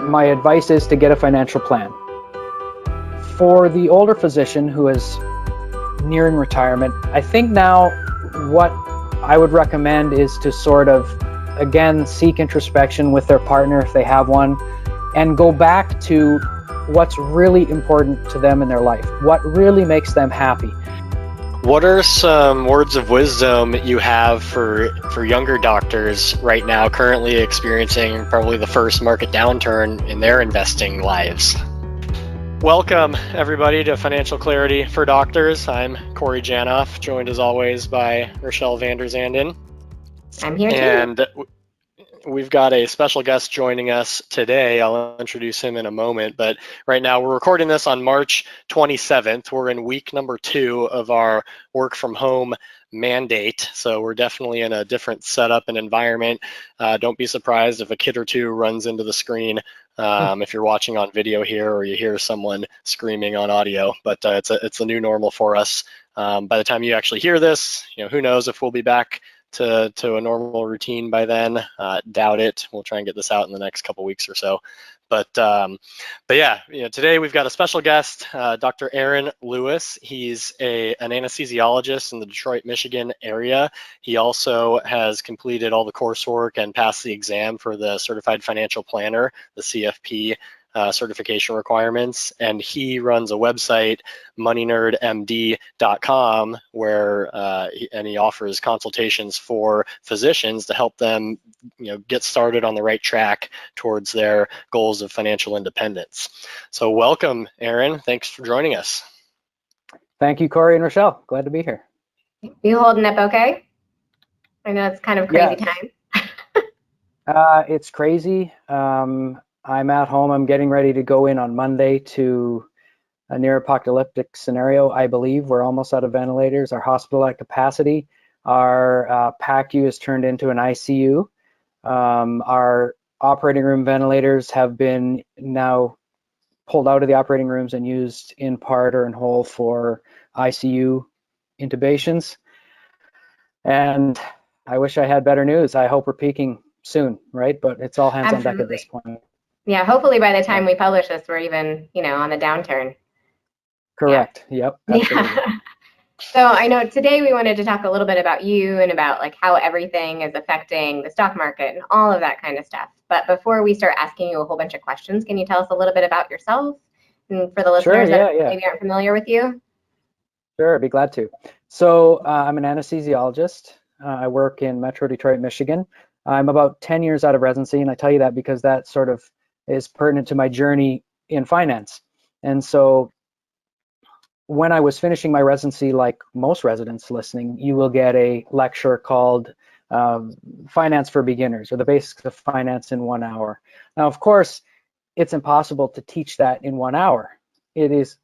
my advice is to get a financial plan. For the older physician who is nearing retirement, I think now what I would recommend is to sort of, again, seek introspection with their partner if they have one, and go back to what's really important to them in their life, what really makes them happy. What are some words of wisdom you have for younger doctors right now, currently experiencing probably the first market downturn in their investing lives? Welcome, everybody, to Financial Clarity for Doctors. I'm Corey Janoff, joined as always by Rochelle Vander Zanden. I'm here too. And we've got a special guest joining us today. I'll introduce him in a moment, but right now we're recording this on March 27th. We're in week number 2 of our work from home mandate, so we're definitely in a different setup and environment. Don't be surprised if a kid or two runs into the screen if you're watching on video here, or you hear someone screaming on audio, but it's a new normal for us. By the time you actually hear this, who knows if we'll be back to a normal routine by then. Doubt it. We'll try and get this out in the next couple weeks or so. But yeah, today we've got a special guest, Dr. Aaron Lewis. He's an anesthesiologist in the Detroit, Michigan area. He also has completed all the coursework and passed the exam for the Certified Financial Planner, the CFP certification requirements, and he runs a website, moneynerdmd.com, where he offers consultations for physicians to help them get started on the right track towards their goals of financial independence. So welcome, Aaron. Thanks for joining us. Thank you, Corey and Rochelle. Glad to be here. You holding up okay? I know it's kind of crazy time. It's crazy. I'm at home. I'm getting ready to go in on Monday to a near apocalyptic scenario, I believe. We're almost out of ventilators. Our hospital at capacity. Our PACU is turned into an ICU. Our operating room ventilators have been now pulled out of the operating rooms and used in part or in whole for ICU intubations. And I wish I had better news. I hope we're peaking soon, right? But it's all hands on deck at this point. Yeah, hopefully by the time we publish this, we're even, on the downturn. Correct. Yeah. Yep. Absolutely. Yeah. So I know today we wanted to talk a little bit about you and about how everything is affecting the stock market and all of that kind of stuff. But before we start asking you a whole bunch of questions, can you tell us a little bit about yourself and for the listeners that maybe aren't familiar with you? Sure, I'd be glad to. So I'm an anesthesiologist. I work in Metro Detroit, Michigan. I'm about 10 years out of residency, and I tell you that because that sort of is pertinent to my journey in finance. And so when I was finishing my residency, like most residents listening, you will get a lecture called Finance for Beginners, or the Basics of Finance in 1 hour. Now, of course, it's impossible to teach that in 1 hour. It is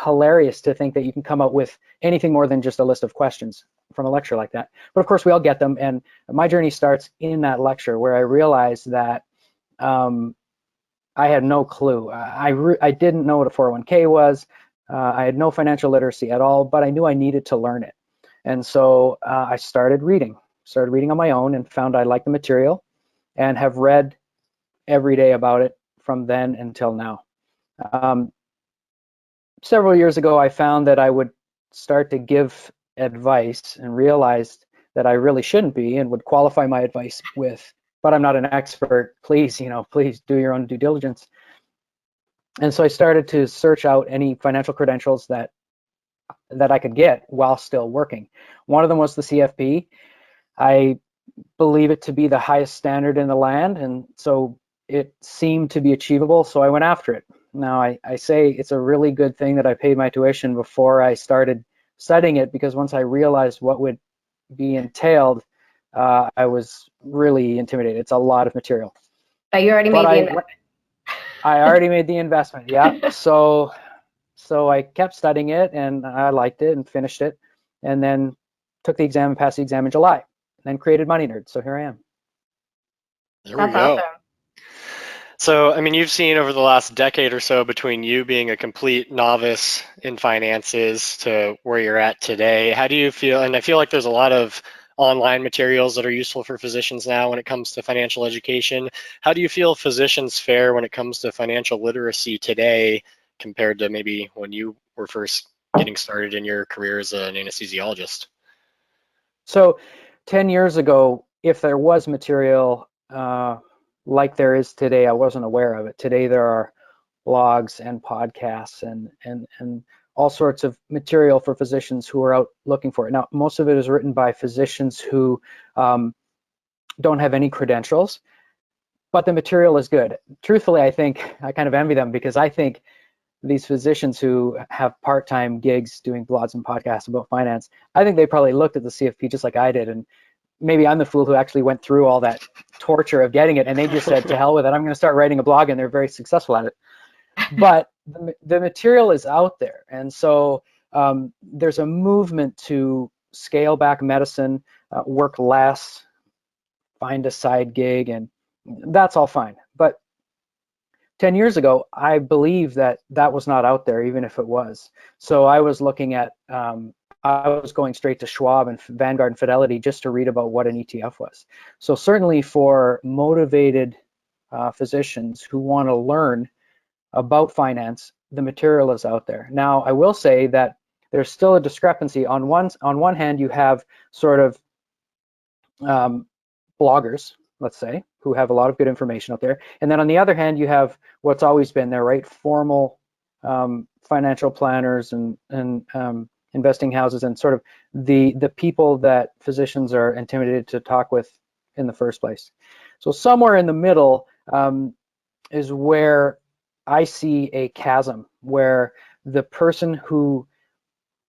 hilarious to think that you can come up with anything more than just a list of questions from a lecture like that. But of course, we all get them. And my journey starts in that lecture, where I realized that I had no clue. I didn't know what a 401k was. I had no financial literacy at all, but I knew I needed to learn it. And so I started reading on my own, and found I liked the material and have read every day about it from then until now. Several years ago, I found that I would start to give advice and realized that I really shouldn't be, and would qualify my advice with, but I'm not an expert. Please, please do your own due diligence. And so I started to search out any financial credentials that I could get while still working. One of them was the CFP. I believe it to be the highest standard in the land, and so it seemed to be achievable, so I went after it. Now, I say it's a really good thing that I paid my tuition before I started studying it, because once I realized what would be entailed, I was really intimidated. It's a lot of material. But you already made the investment. I already made the investment, yeah. So I kept studying it, and I liked it and finished it, and then took the exam and passed the exam in July, and then created Money Nerd. So here I am. There we go. Awesome. So, I mean, you've seen over the last decade or so, between you being a complete novice in finances to where you're at today, how do you feel? And I feel like there's a lot of online materials that are useful for physicians now when it comes to financial education. How do you feel physicians fare when it comes to financial literacy today compared to maybe when you were first getting started in your career as an anesthesiologist? So 10 years ago, if there was material like there is today, I wasn't aware of it. Today there are blogs and podcasts and all sorts of material for physicians who are out looking for it. Now, most of it is written by physicians who don't have any credentials, but the material is good. Truthfully, I think I kind of envy them, because I think these physicians who have part-time gigs doing blogs and podcasts about finance, I think they probably looked at the CFP just like I did, and maybe I'm the fool who actually went through all that torture of getting it, and they just said, to hell with it, I'm going to start writing a blog, and they're very successful at it. But the material is out there, and so there's a movement to scale back medicine, work less, find a side gig, and that's all fine. But 10 years ago, I believe that that was not out there, even if it was. So I was looking at, I was going straight to Schwab and Vanguard and Fidelity just to read about what an ETF was. So certainly for motivated physicians who want to learn about finance, the material is out there. Now, I will say that there's still a discrepancy. On one hand, you have sort of bloggers, let's say, who have a lot of good information out there. And then on the other hand, you have what's always been there, right? Formal financial planners and investing houses, and sort of the people that physicians are intimidated to talk with in the first place. So somewhere in the middle is where I see a chasm, where the person who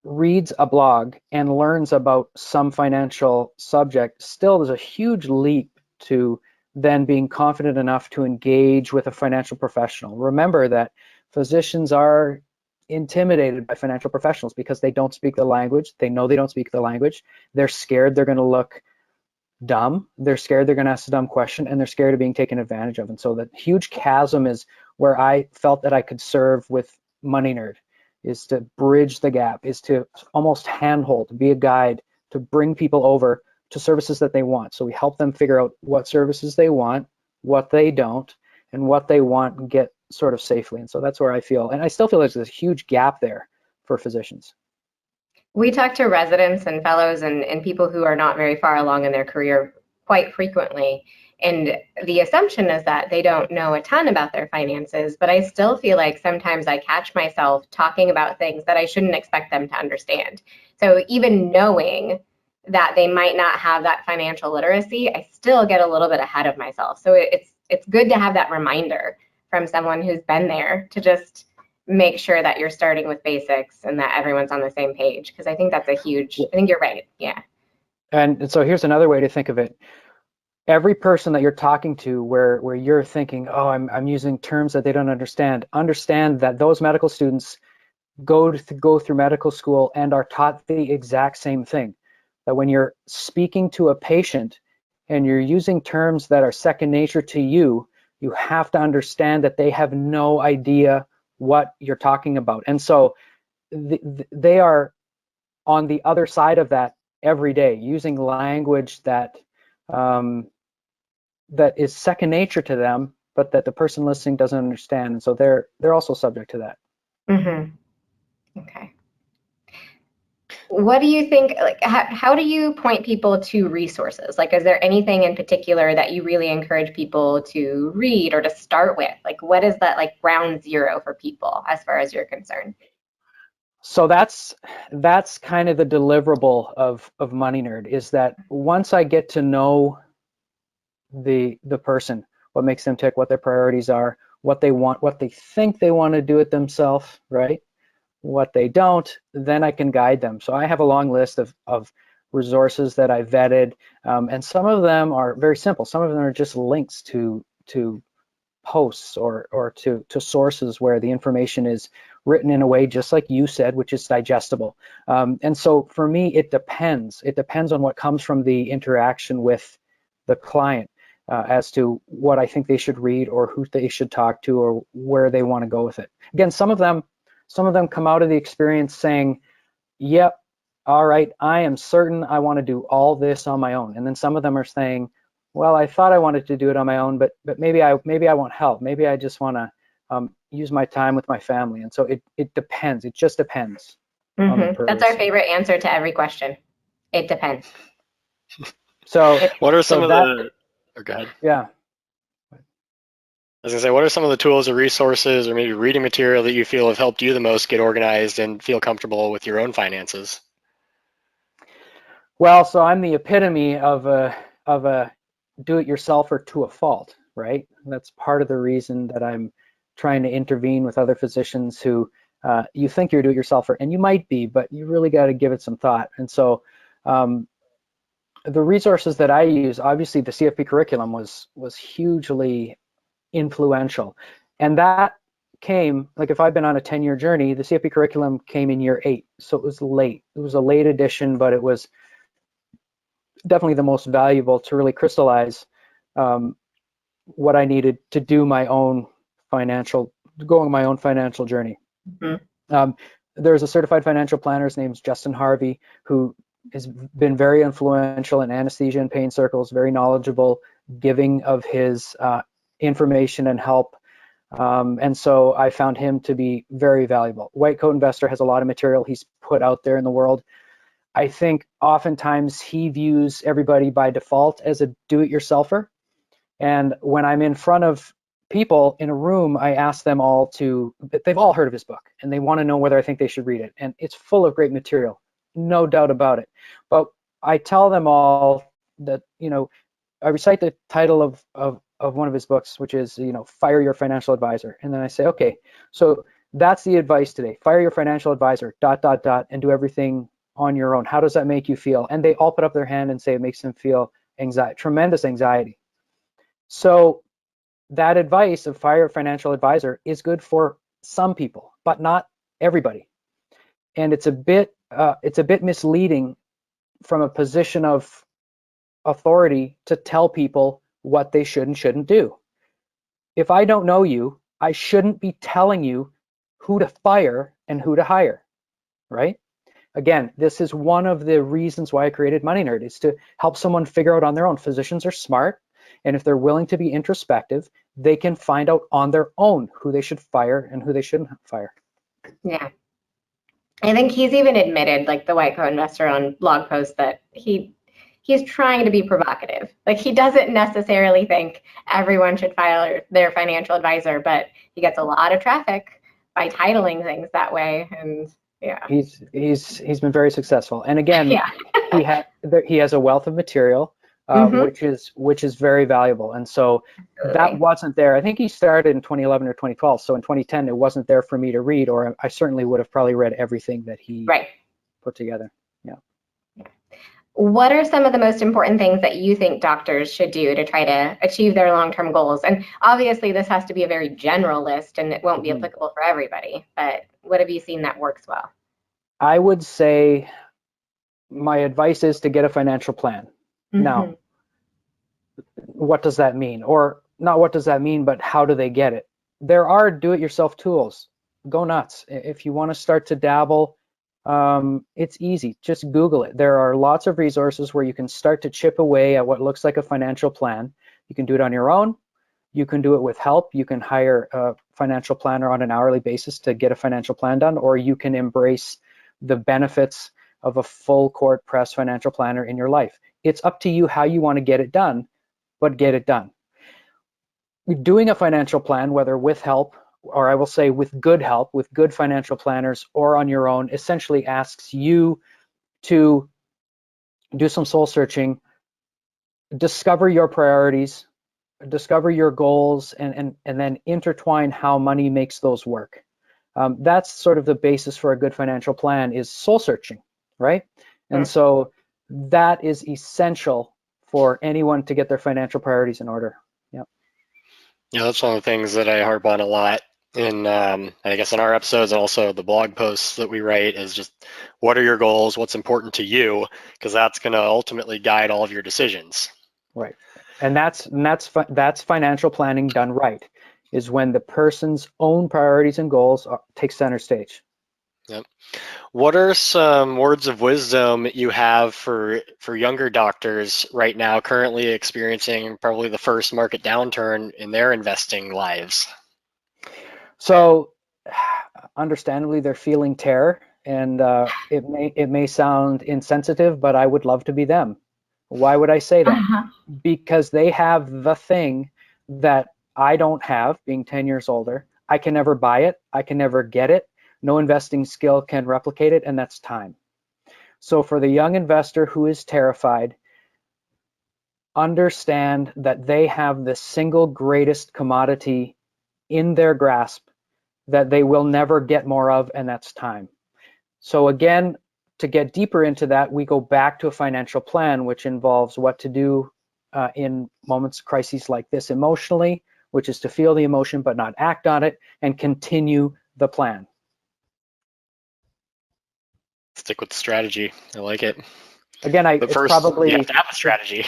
reads a blog and learns about some financial subject still there's a huge leap to then being confident enough to engage with a financial professional. Remember that physicians are intimidated by financial professionals because they don't speak the language. They know they don't speak the language. They're scared they're going to look dumb. They're scared they're going to ask a dumb question, and they're scared of being taken advantage of. And so the huge chasm is where I felt that I could serve with Money Nerd, is to bridge the gap, is to almost handhold, be a guide, to bring people over to services that they want. So we help them figure out what services they want, what they don't, and what they want and get sort of safely. And so that's where I feel, and I still feel there's a huge gap there for physicians. We talk to residents and fellows and people who are not very far along in their career quite frequently. And the assumption is that they don't know a ton about their finances, but I still feel like sometimes I catch myself talking about things that I shouldn't expect them to understand. So even knowing that they might not have that financial literacy, I still get a little bit ahead of myself. So it's good to have that reminder from someone who's been there to just make sure that you're starting with basics and that everyone's on the same page, because I think that's a huge, I think you're right, yeah. And so here's another way to think of it. Every person that you're talking to where you're thinking, oh, I'm using terms that they don't understand that those medical students go through medical school and are taught the exact same thing. That when you're speaking to a patient and you're using terms that are second nature to you, you have to understand that they have no idea what you're talking about. And so they are on the other side of that every day, using language that that is second nature to them, but that the person listening doesn't understand. And so they're also subject to that. Mm-hmm. Okay. What do you think, like, how do you point people to resources? Like, is there anything in particular that you really encourage people to read or to start with? Like, what is that, like, ground zero for people as far as you're concerned? So that's kind of the deliverable of Money Nerd, is that once I get to know the person, what makes them tick, what their priorities are, what they want, what they think they want to do it themselves, right? What they don't, then I can guide them. So I have a long list of resources that I vetted, and some of them are very simple. Some of them are just links to posts or to sources where the information is written in a way, just like you said, which is digestible. And so for me, it depends. It depends on what comes from the interaction with the client as to what I think they should read or who they should talk to or where they want to go with it. Again, some of them come out of the experience saying, yep, all right, I am certain I want to do all this on my own. And then some of them are saying, well, I thought I wanted to do it on my own, but maybe I want help. Maybe I just want to use my time with my family. And so it depends. It just depends on the person. That's our favorite answer to every question. It depends. So what are some of that, the, oh, go ahead. Yeah. I was gonna say, what are some of the tools or resources or maybe reading material that you feel have helped you the most get organized and feel comfortable with your own finances? Well, so I'm the epitome of a do-it-yourselfer to a fault, right? That's part of the reason that I'm trying to intervene with other physicians who you think you're a do-it-yourselfer, and you might be, but you really got to give it some thought. And so the resources that I use, obviously the CFP curriculum was hugely influential, and that came, like if I've been on a 10-year journey, the CFP curriculum came in year 8, so it was late. It was a late edition, but it was definitely the most valuable to really crystallize what I needed to do my own financial, go on my own financial journey. There's a certified financial planner, his name's Justin Harvey, who has been very influential in anesthesia and pain circles, very knowledgeable, giving of his information and help. And so I found him to be very valuable. White Coat Investor has a lot of material he's put out there in the world. I think oftentimes he views everybody by default as a do-it-yourselfer. And when I'm in front of people in a room, I ask them all to, they've all heard of his book and they want to know whether I think they should read it. And it's full of great material, no doubt about it. But I tell them all that, you know, I recite the title of one of his books, which is, you know, Fire Your Financial Advisor. And then I say, okay, so that's the advice today. Fire your financial advisor, ... and do everything on your own. How does that make you feel? And they all put up their hand and say it makes them feel tremendous anxiety. So that advice of fire your financial advisor is good for some people, but not everybody. And it's a bit misleading from a position of authority to tell people what they should and shouldn't do. If I don't know you, I shouldn't be telling you who to fire and who to hire, right? Again, this is one of the reasons why I created Money Nerd, is to help someone figure out on their own. Physicians are smart, and if they're willing to be introspective, they can find out on their own who they should fire and who they shouldn't fire. Yeah. I think he's even admitted, like the White Coat Investor on blog post, that he's trying to be provocative. Like he doesn't necessarily think everyone should fire their financial advisor, but he gets a lot of traffic by titling things that way. And yeah, he's been very successful. And again, yeah. he has a wealth of material, which is very valuable. And so that wasn't there. I think he started in 2011 or 2012. So in 2010, it wasn't there for me to read, or I certainly would have probably read everything that he put together. Yeah. What are some of the most important things that you think doctors should do to try to achieve their long-term goals? And obviously this has to be a very general list and it won't be applicable for everybody, but what have you seen that works well? I would say my advice is to get a financial plan. Now, what does that mean? Or not what does that mean, but how do they get it? There are do-it-yourself tools. Go nuts. If you want to start to dabble, it's easy. Just Google it. There are lots of resources where you can start to chip away at what looks like a financial plan. You can do it on your own. You can do it with help. You can hire a financial planner on an hourly basis to get a financial plan done, or you can embrace the benefits of a full court press financial planner in your life. It's up to you how you want to get it done, but get it done. Doing a financial plan, whether with help, or I will say with good help, with good financial planners, or on your own, essentially asks you to do some soul searching, discover your priorities, discover your goals, and then intertwine how money makes those work. That's sort of the basis for a good financial plan, is soul searching, right? And so that is essential for anyone to get their financial priorities in order. Yeah, that's one of the things that I harp on a lot in, I guess, in our episodes and also the blog posts that we write, is just what are your goals, what's important to you, because that's going to ultimately guide all of your decisions. Right, and that's financial planning done right, is when the person's own priorities and goals take center stage. Yep. What are some words of wisdom you have for younger doctors right now, currently experiencing probably the first market downturn in their investing lives? So, understandably, they're feeling terror, and it may sound insensitive, but I would love to be them. Why would I say that? Uh-huh. Because they have the thing that I don't have, being 10 years older. I can never buy it. I can never get it. No investing skill can replicate it, and that's time. So for the young investor who is terrified, understand that they have the single greatest commodity in their grasp that they will never get more of, and that's time. So again, to get deeper into that, we go back to a financial plan, which involves what to do in moments, crises like this emotionally, which is to feel the emotion but not act on it, and continue the plan. Stick with the strategy. I like it. Again, But it's first, probably you have to have a strategy.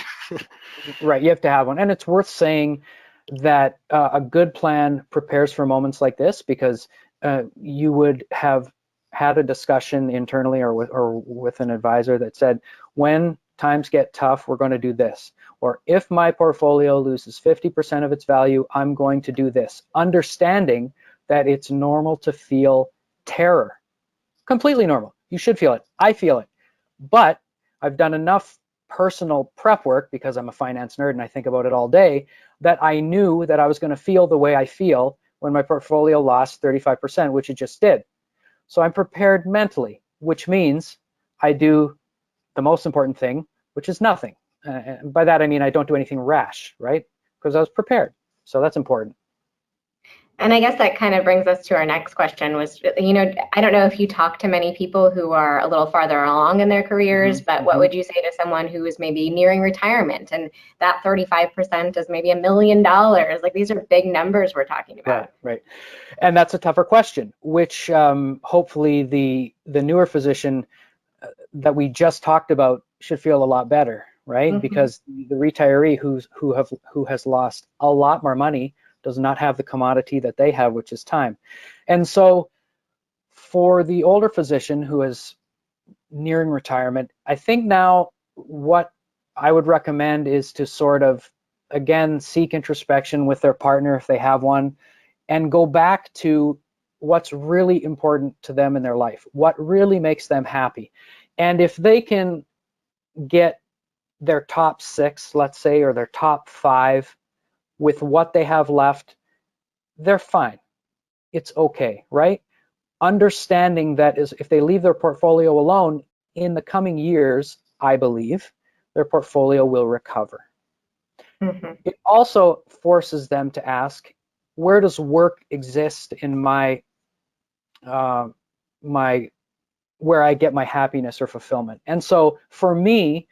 right. You have to have one, and it's worth saying that a good plan prepares for moments like this, because you would have had a discussion internally or with an advisor that said, when times get tough, we're going to do this. Or if my portfolio loses 50% of its value, I'm going to do this. Understanding that it's normal to feel terror. Completely normal. You should feel it. I feel it. But I've done enough personal prep work, because I'm a finance nerd and I think about it all day, that I knew that I was going to feel the way I feel when my portfolio lost 35%, which it just did. So I'm prepared mentally, which means I do the most important thing, which is nothing. By that I mean I don't do anything rash, right? Because I was prepared. So that's important. And I guess that kind of brings us to our next question was, I don't know if you talk to many people who are a little farther along in their careers, but what would you say to someone who is maybe nearing retirement, and that 35% is maybe $1 million? Like, these are big numbers we're talking about. Right. And that's a tougher question, which hopefully the newer physician that we just talked about should feel a lot better, right? Mm-hmm. Because the retiree who has lost a lot more money does not have the commodity that they have, which is time. And so for the older physician who is nearing retirement, I think now what I would recommend is to sort of, again, seek introspection with their partner if they have one, and go back to what's really important to them in their life, what really makes them happy. And if they can get their top 6, let's say, or their top 5 with what they have left, they're fine. It's okay, right? Understanding that is, if they leave their portfolio alone, in the coming years, I believe, their portfolio will recover. Mm-hmm. It also forces them to ask, where does work exist in my where I get my happiness or fulfillment? And so for me,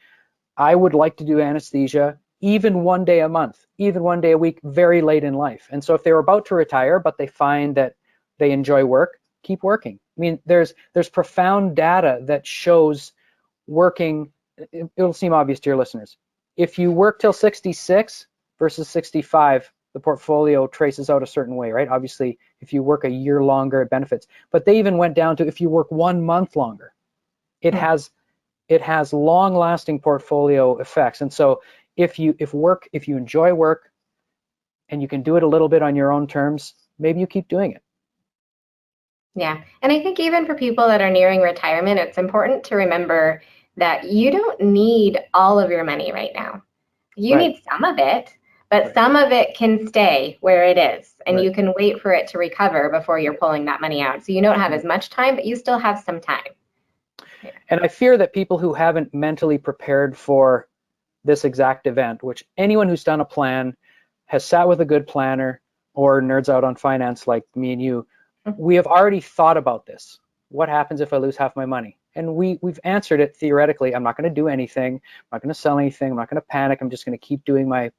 I would like to do anesthesia even one day a month, even one day a week, very late in life. And so if they're about to retire, but they find that they enjoy work, keep working. I mean, there's profound data that shows working, it'll seem obvious to your listeners. If you work till 66 versus 65, the portfolio traces out a certain way, right? Obviously, if you work a year longer, it benefits. But they even went down to if you work 1 month longer, it has long-lasting portfolio effects. And so if you enjoy work and you can do it a little bit on your own terms, maybe you keep doing it. Yeah. And I think even for people that are nearing retirement, it's important to remember that you don't need all of your money right now. You need some of it, but some of it can stay where it is, and you can wait for it to recover before you're pulling that money out. So you don't have as much time, but you still have some time. Yeah. And I fear that people who haven't mentally prepared for this exact event, which anyone who's done a plan, has sat with a good planner, or nerds out on finance like me and you, we have already thought about this. What happens if I lose half my money? And we've answered it theoretically. I'm not going to do anything. I'm not going to sell anything. I'm not going to panic. I'm just going to keep doing my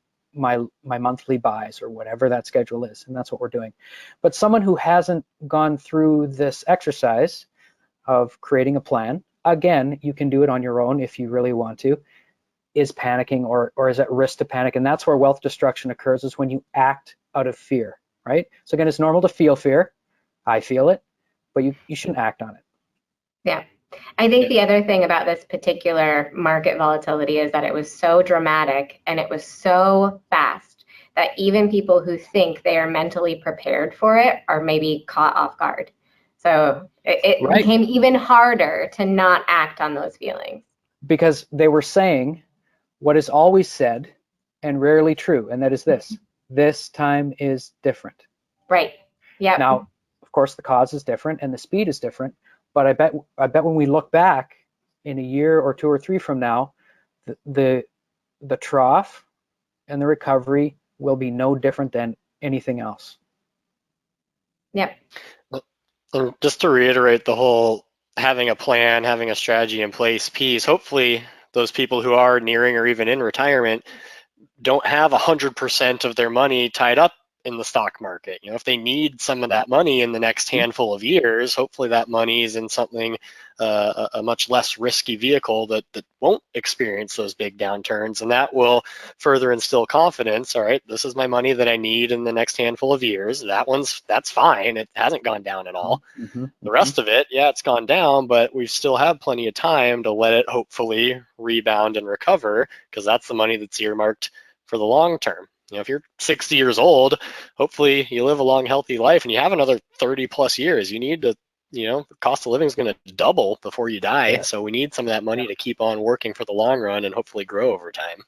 monthly buys or whatever that schedule is. And that's what we're doing. But someone who hasn't gone through this exercise of creating a plan, again, you can do it on your own if you really want to, is panicking or is at risk to panic. And that's where wealth destruction occurs, is when you act out of fear, right? So again, it's normal to feel fear. I feel it, but you shouldn't act on it. Yeah. I think the other thing about this particular market volatility is that it was so dramatic and it was so fast that even people who think they are mentally prepared for it are maybe caught off guard. So it Right. became even harder to not act on those feelings. Because they were saying what is always said and rarely true, and that is this time is different. Right. Yeah. Now, of course, the cause is different and the speed is different, but I bet when we look back in a year or 2 or 3 from now, the trough and the recovery will be no different than anything else. Yep. And just to reiterate the whole having a plan, having a strategy in place piece, hopefully those people who are nearing or even in retirement don't have 100% of their money tied up in the stock market. You know, if they need some of that money in the next handful of years, hopefully that money is in something, a much less risky vehicle that won't experience those big downturns, and that will further instill confidence. All right, this is my money that I need in the next handful of years. That's fine. It hasn't gone down at all. The rest of it, yeah, it's gone down, but we still have plenty of time to let it hopefully rebound and recover, because that's the money that's earmarked for the long term. You know, if you're 60 years old, hopefully you live a long, healthy life and you have another 30 plus years. You need to, you know, the cost of living is going to double before you die. Yeah. So we need some of that money to keep on working for the long run and hopefully grow over time.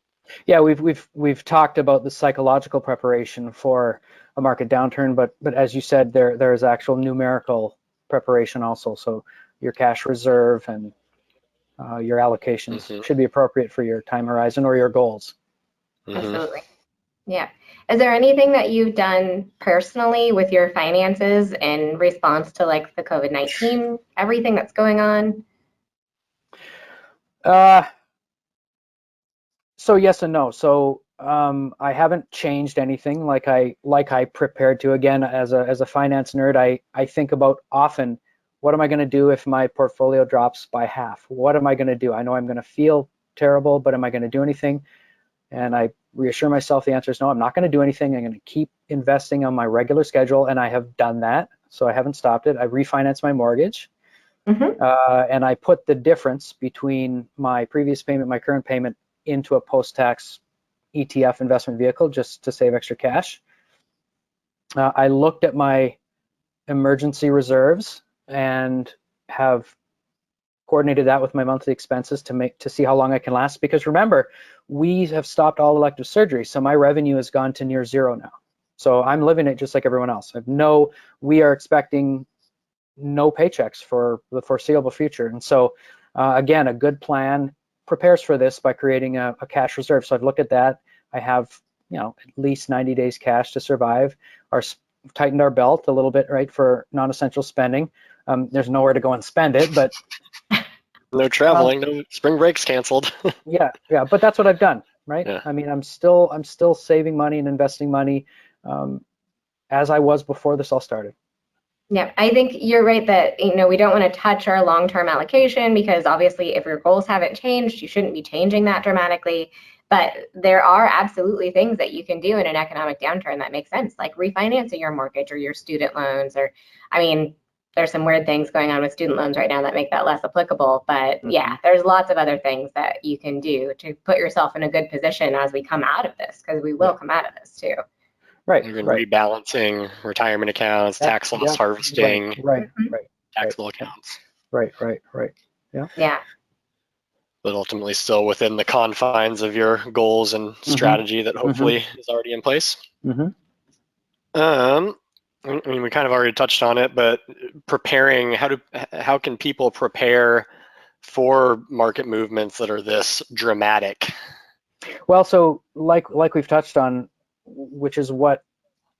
Yeah, we've talked about the psychological preparation for a market downturn, but as you said, there is actual numerical preparation also. So your cash reserve and your allocations should be appropriate for your time horizon or your goals. Absolutely. Yeah. Is there anything that you've done personally with your finances in response to like the COVID-19, everything that's going on? So yes and no. So I haven't changed anything like I prepared to. Again, as a finance nerd, I think about often, what am I going to do if my portfolio drops by half? What am I going to do? I know I'm going to feel terrible, but am I going to do anything? And I reassure myself the answer is no, I'm not going to do anything. I'm going to keep investing on my regular schedule, and I have done that. So I haven't stopped it. I refinanced my mortgage, and I put the difference between my previous payment, my current payment, into a post-tax ETF investment vehicle just to save extra cash. I looked at my emergency reserves and have coordinated that with my monthly expenses to see how long I can last. Because remember, we have stopped all elective surgery, so my revenue has gone to near zero now. So I'm living it just like everyone else. We are expecting no paychecks for the foreseeable future. And so again, a good plan prepares for this by creating a cash reserve. So I've looked at that. I have, at least 90 days cash to survive. Tightened our belt a little bit, right, for non-essential spending. There's nowhere to go and spend it, but no traveling, no spring breaks canceled. yeah, but that's what I've done, right? Yeah. I mean, I'm still saving money and investing money as I was before this all started. Yeah, I think you're right that, we don't want to touch our long-term allocation, because obviously if your goals haven't changed, you shouldn't be changing that dramatically. But there are absolutely things that you can do in an economic downturn that make sense, like refinancing your mortgage or your student loans, or, there's some weird things going on with student loans right now that make that less applicable. But yeah, there's lots of other things that you can do to put yourself in a good position as we come out of this, because we will come out of this too. Right. Even rebalancing retirement accounts, tax loss harvesting, taxable accounts. Right. Yeah. But ultimately still within the confines of your goals and strategy that hopefully is already in place. I mean, we kind of already touched on it, but preparing, how can people prepare for market movements that are this dramatic? Well, so like we've touched on, which is what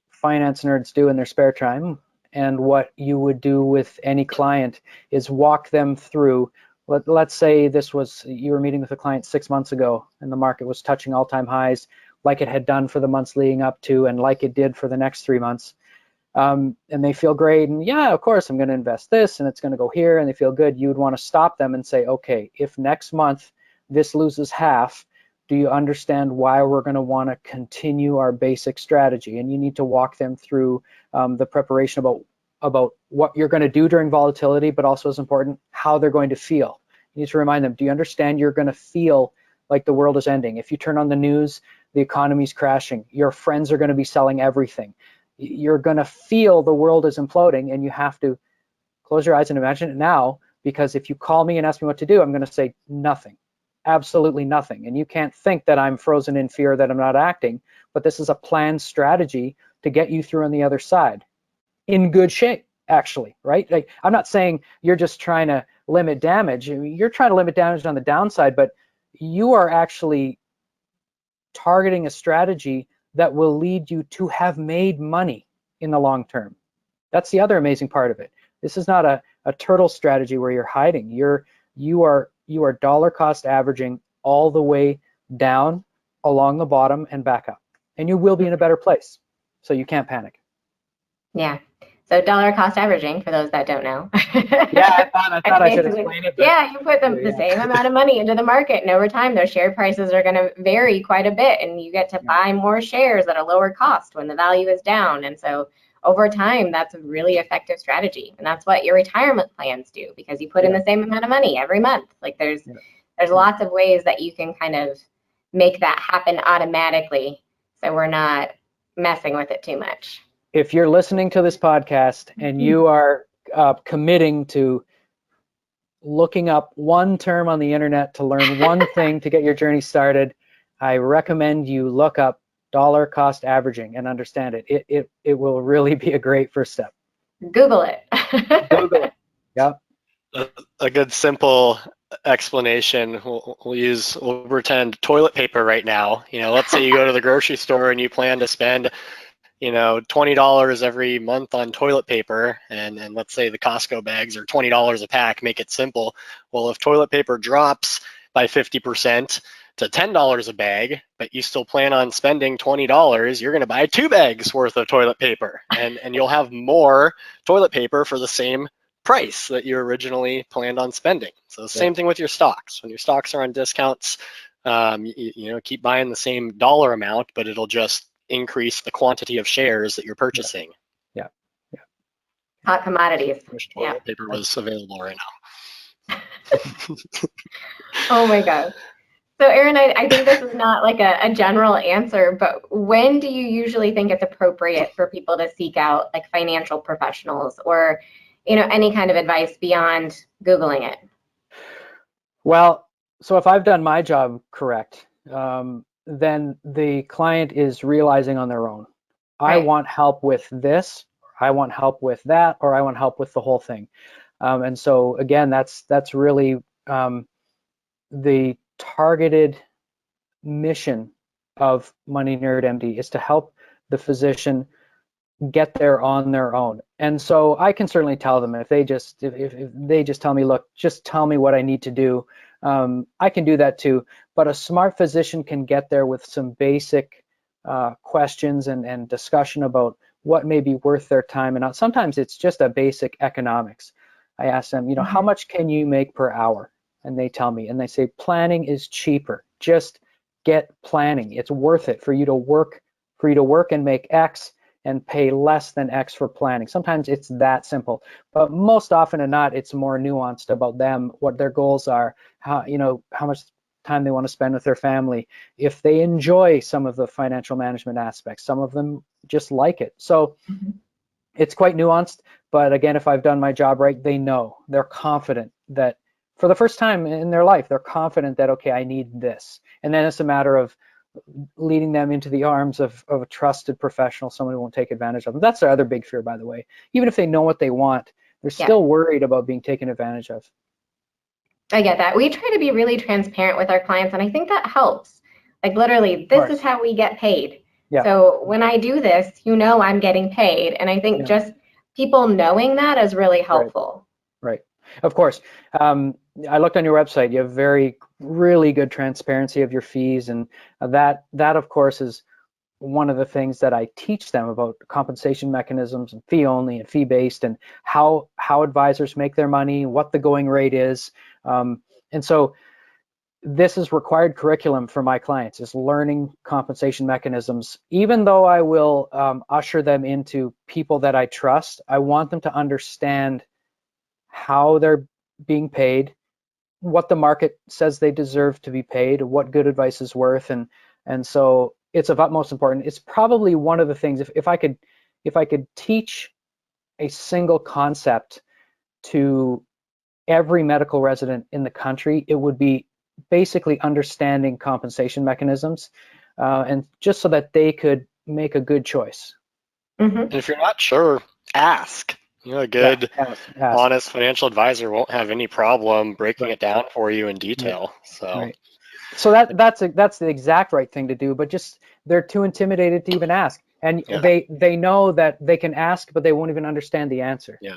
finance nerds do in their spare time, and what you would do with any client, is walk them through. Let's say you were meeting with a client 6 months ago and the market was touching all-time highs like it had done for the months leading up to, and like it did for the next 3 months. And they feel great, and yeah, of course I'm going to invest this and it's going to go here, and they feel good. You would want to stop them and say, okay, if next month this loses half, do you understand why we're going to want to continue our basic strategy? And you need to walk them through the preparation about about what you're going to do during volatility, but also as important, how they're going to feel. You need to remind them, do you understand you're going to feel like the world is ending? If you turn on the news, the economy's crashing, your friends are going to be selling everything. You're going to feel the world is imploding, and you have to close your eyes and imagine it now, because if you call me and ask me what to do, I'm going to say nothing, absolutely nothing. And you can't think that I'm frozen in fear, that I'm not acting, but this is a planned strategy to get you through on the other side in good shape, actually, right? Like, I'm not saying you're just trying to limit damage. You're trying to limit damage on the downside, but you are actually targeting a strategy that will lead you to have made money in the long term. That's the other amazing part of it. This is not a turtle strategy where you're hiding. You are dollar cost averaging all the way down along the bottom and back up, and you will be in a better place. So you can't panic. Yeah. So dollar cost averaging, for those that don't know. Yeah, I thought I should explain it. Yeah, you put the same amount of money into the market, and over time, those share prices are going to vary quite a bit, and you get to buy more shares at a lower cost when the value is down. And so over time, that's a really effective strategy, and that's what your retirement plans do, because you put in the same amount of money every month. Like there's lots of ways that you can kind of make that happen automatically, so we're not messing with it too much. If you're listening to this podcast and you are committing to looking up one term on the internet to learn one thing to get your journey started, I recommend you look up dollar cost averaging and understand it. It will really be a great first step. Google it. Google it. Yep. A good simple explanation. We'll pretend toilet paper right now. Let's say you go to the grocery store and you plan to spend $20 every month on toilet paper, and let's say the Costco bags are $20 a pack, make it simple. Well, if toilet paper drops by 50% to $10 a bag, but you still plan on spending $20, you're going to buy 2 bags worth of toilet paper, and you'll have more toilet paper for the same price that you originally planned on spending. So same thing with your stocks. When your stocks are on discounts, keep buying the same dollar amount, but it'll just increase the quantity of shares that you're purchasing. Yeah. Hot commodities. Wish toilet paper was available right now. Oh my God. So Aaron, I think this is not like a general answer, but when do you usually think it's appropriate for people to seek out like financial professionals or, any kind of advice beyond Googling it? Well, so if I've done my job correct, then the client is realizing on their own, I want help with this, I want help with that, or I want help with the whole thing. And so again, that's really the targeted mission of Money Nerd MD, is to help the physician get there on their own. And so I can certainly tell them if they just tell me, look, just tell me what I need to do. I can do that too, but a smart physician can get there with some basic questions and discussion about what may be worth their time. And sometimes it's just a basic economics. I ask them, how much can you make per hour? And they tell me, and they say, planning is cheaper. Just get planning. It's worth it for you to work and make X and pay less than X for planning. Sometimes it's that simple, but most often than not, it's more nuanced about them, what their goals are, how much time they want to spend with their family, if they enjoy some of the financial management aspects. Some of them just like it. So it's quite nuanced, but again, if I've done my job right, they're confident that for the first time in their life, they're confident that, okay, I need this. And then it's a matter of leading them into the arms of a trusted professional, someone who won't take advantage of them. That's their other big fear, by the way. Even if they know what they want, they're still worried about being taken advantage of. I get that. We try to be really transparent with our clients, and I think that helps. Like literally, this is how we get paid. Yeah. So when I do this, I'm getting paid. And I think just people knowing that is really helpful. Right. Of course. I looked on your website. You have really good transparency of your fees, and that of course is one of the things that I teach them about compensation mechanisms and fee only and fee based, and how advisors make their money, what the going rate is. And so this is required curriculum for my clients, is learning compensation mechanisms. Even though I will usher them into people that I trust, I want them to understand how they're being paid, what the market says they deserve to be paid, what good advice is worth, and so it's of utmost importance. It's probably one of the things, if I could teach a single concept to every medical resident in the country, it would be basically understanding compensation mechanisms, and just so that they could make a good choice. And if you're not sure, ask. A good, ask. honest financial advisor won't have any problem breaking it down for you in detail. So that's the exact right thing to do, but just they're too intimidated to even ask, and they know that they can ask, but they won't even understand the answer. Yeah,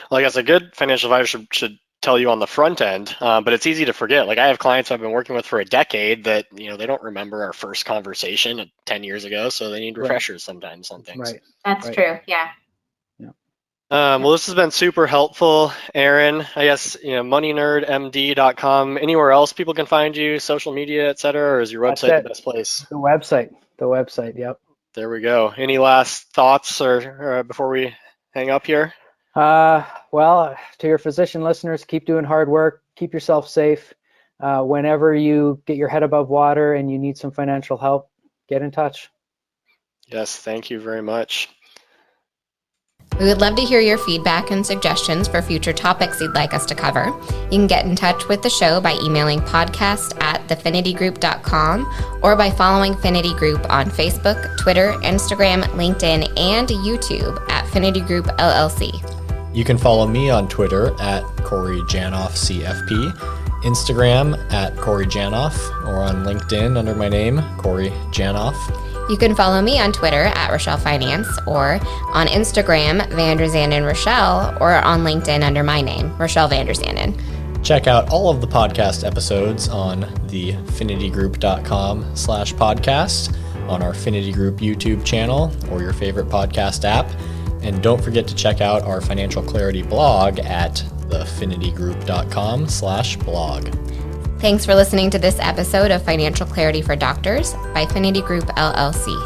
well, I guess a good financial advisor should tell you on the front end, but it's easy to forget. Like, I have clients I've been working with for a decade that they don't remember our first conversation 10 years ago, so they need refreshers sometimes on things. Right. That's true. Yeah. Well, this has been super helpful, Aaron. I guess moneynerdmd.com. Anywhere else people can find you, social media, etc., or is your website the best place? The website. Yep. There we go. Any last thoughts or before we hang up here? Well, to your physician listeners, keep doing hard work. Keep yourself safe. Whenever you get your head above water and you need some financial help, get in touch. Yes, thank you very much. We would love to hear your feedback and suggestions for future topics you'd like us to cover. You can get in touch with the show by emailing podcast@thefinitygroup.com or by following Finity Group on Facebook, Twitter, Instagram, LinkedIn, and YouTube at Finity Group LLC. You can follow me on Twitter at Corey Janoff CFP, Instagram at Corey Janoff, or on LinkedIn under my name, Corey Janoff. You can follow me on Twitter at Rochelle Finance, or on Instagram, Vanderzanden Rochelle, or on LinkedIn under my name, Rochelle Vanderzanden. Check out all of the podcast episodes on the finitygroup.com/podcast, on our Finity Group YouTube channel, or your favorite podcast app. And don't forget to check out our Financial Clarity blog at thefinitygroup.com/blog. Thanks for listening to this episode of Financial Clarity for Doctors by Finity Group LLC.